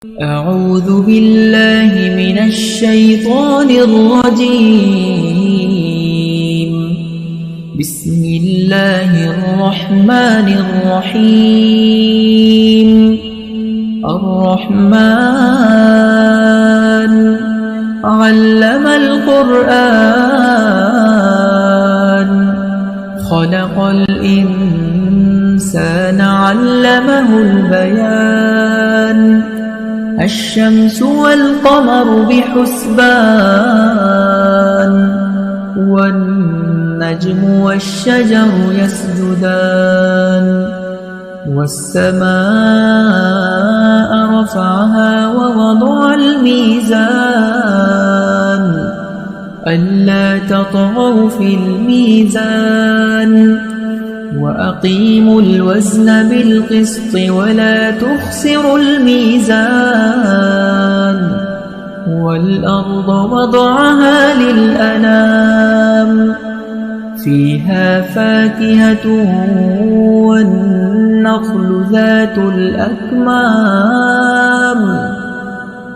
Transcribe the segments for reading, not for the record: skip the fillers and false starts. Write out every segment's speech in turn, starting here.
أعوذ بالله من الشيطان الرجيم. بسم الله الرحمن الرحيم. الرحمن علم القرآن خلق الإنسان علمه البيان الشمس والقمر بحسبان والنجم والشجر يسجدان والسماء رفعها ووضع الميزان ألا تطغوا في الميزان وأقيموا الوزن بالقسط ولا تخسروا الميزان والأرض وضعها للأنام فيها فاكهة والنخل ذات الأكمام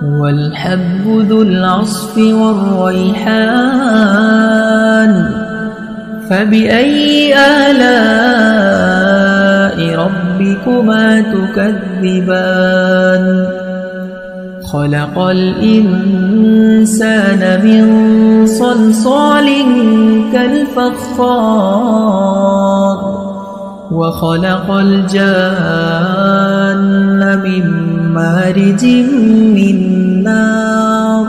والحب ذو العصف والريحان فبأي آلاء ربكما تكذبان خلق الإنسان من صلصال كالفخار وخلق الجان من مارج من نار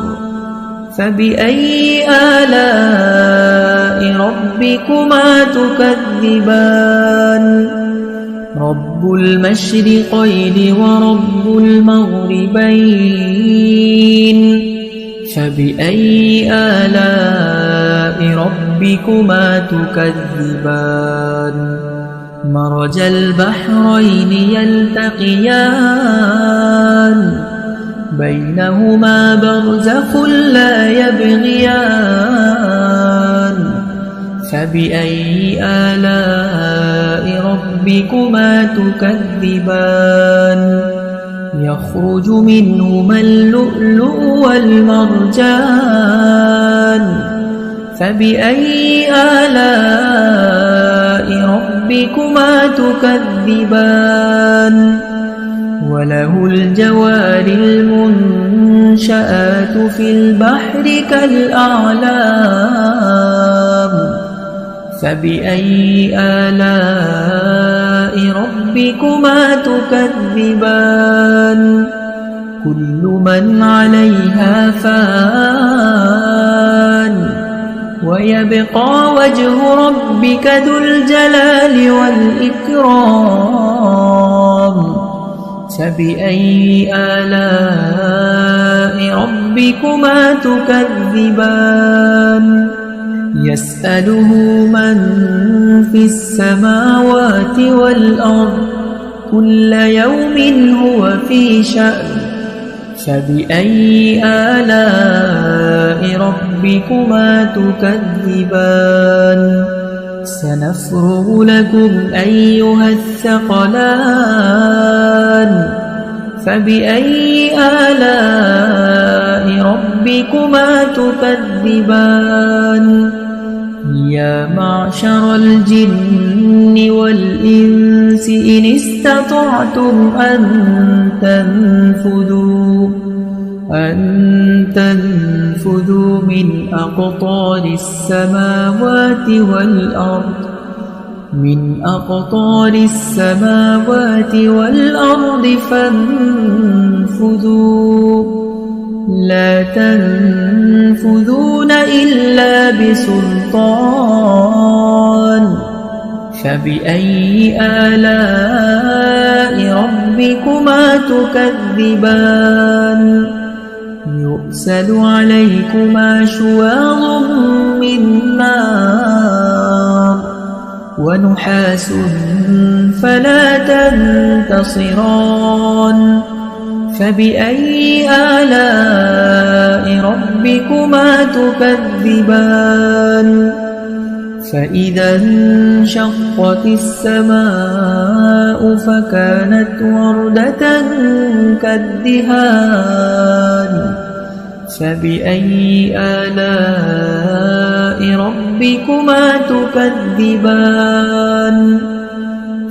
فبأي آلاء ربكما تكذبان رب المشرقين ورب المغربين فبأي آلاء ربكما تكذبان مرج البحرين يلتقيان بينهما برزخ لا يبغيان فبأي آلاء ربكما تكذبان يخرج منهما اللؤلؤ والمرجان فبأي آلاء ربكما تكذبان وله الجوار المنشآت في البحر كالأعلام فبأي آلاء ربكما تكذبان كل من عليها فان ويبقى وجه ربك ذو الجلال والإكرام فبأي آلاء ربكما تكذبان يسأله من في السماوات والأرض كل يوم هو في شأن فبأي آلاء ربكما تكذبان سنفرغ لكم أيها الثقلان فبأي آلاء ربكما تكذبان يا معشر الجن والإنس إن استطعتم أن تنفذوا من أقطار السماوات والأرض فانفذوا لا تنفذون إلا بسلطان فبأي آلاء ربكما تكذبان يرسل عليكما شواظ من نار ونحاس فلا تنتصران فبأي آلاء ربكما تكذبان فإذا انشقت السماء فكانت وردة كالدهان فبأي آلاء ربكما تكذبان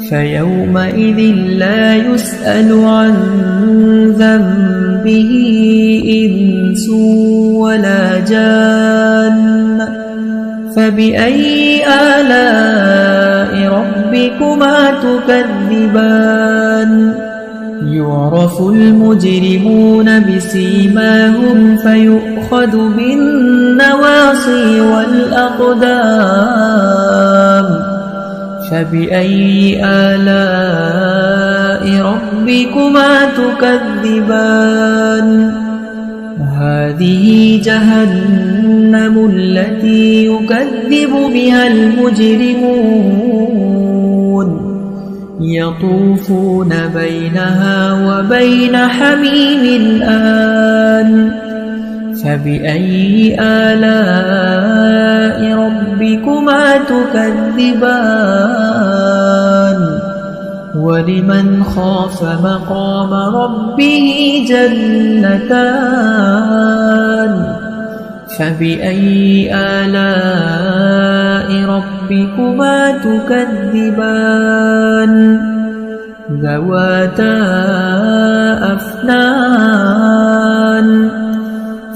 فيومئذ لا يسأل عن ذنبه إنس ولا جان فبأي آلاء ربكما تكذبان يعرف المجرمون بسيماهم فيؤخذ بالنواصي والأقدام فبأي آلاء ربكما تكذبان هذه جهنم التي يكذب بها المجرمون يطوفون بينها وبين حميم آن فبأي آلاء ربكما تكذبان ولمن خاف مقام ربه جنتان فبأي آلاء ربكما تكذبان ذواتا أفنان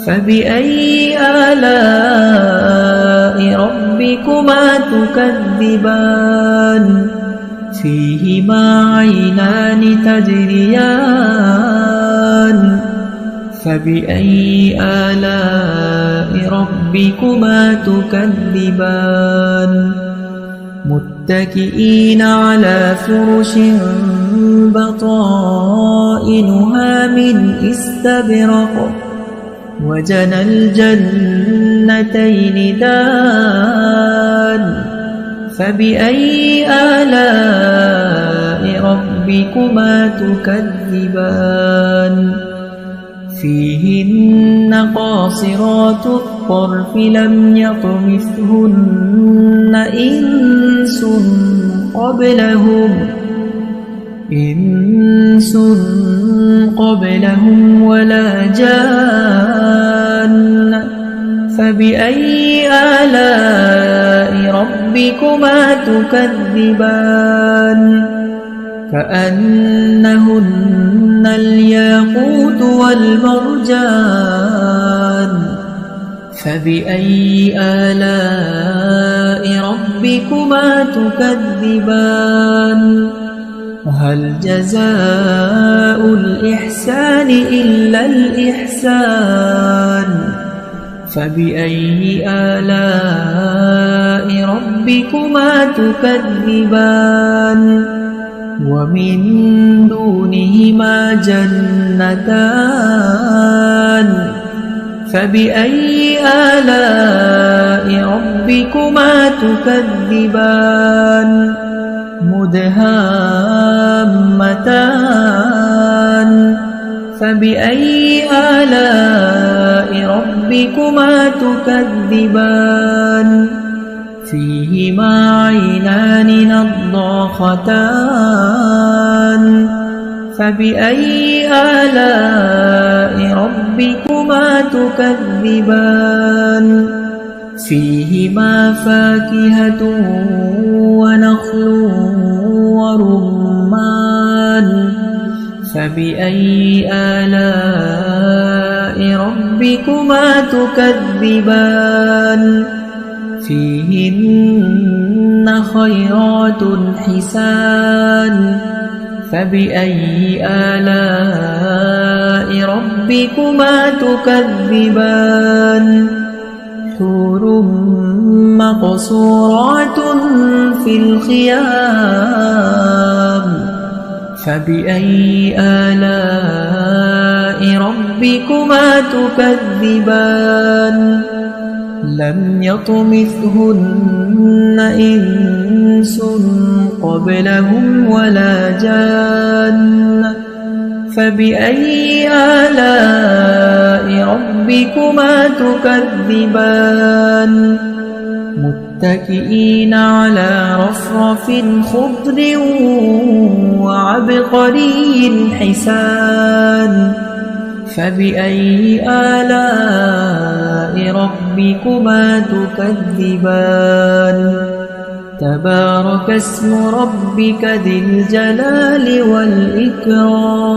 فبأي آلاء ربكما تكذبان فيهما عينان تجريان فبأي آلاء ربكما تكذبان متكئين على فرش بطائنها من استبرق وجنى الجنتين دان فبأي آلاء ربكما تكذبان فيهن قاصرات الطرف لم يطمثهن إنس قبلهم ولا جان فبأي آلاء ربكما تكذبان كأنهن الياقوت والمرجان فبأي آلاء ربكما تكذبان هل جزاء الإحسان إلا الإحسان فبأي آلاء ربكما تكذبان ومن دونهما جنتان فبأي آلاء ربكما تكذبان مدهامتان فبأي آلاء ربكما تكذبان فيهما عينان نضاختان فبأي آلاء ربكما تكذبان فيهما فاكهة ونخل ورمان فبأي آلاء ربكما تكذبان فيهن خيرات حسان فبأي آلاء ربكما تكذبان حور مقصورات في الخيام فبأي آلاء ربكما تكذبان لم يطمثهن إنس قبلهم ولا جان فبأي آلاء ربكما تكذبان متكئين على رفرف خضر وعبقري حسان فبأي آلاء ربكما تكذبان تبارك اسم ربك ذي الجلال والإكرام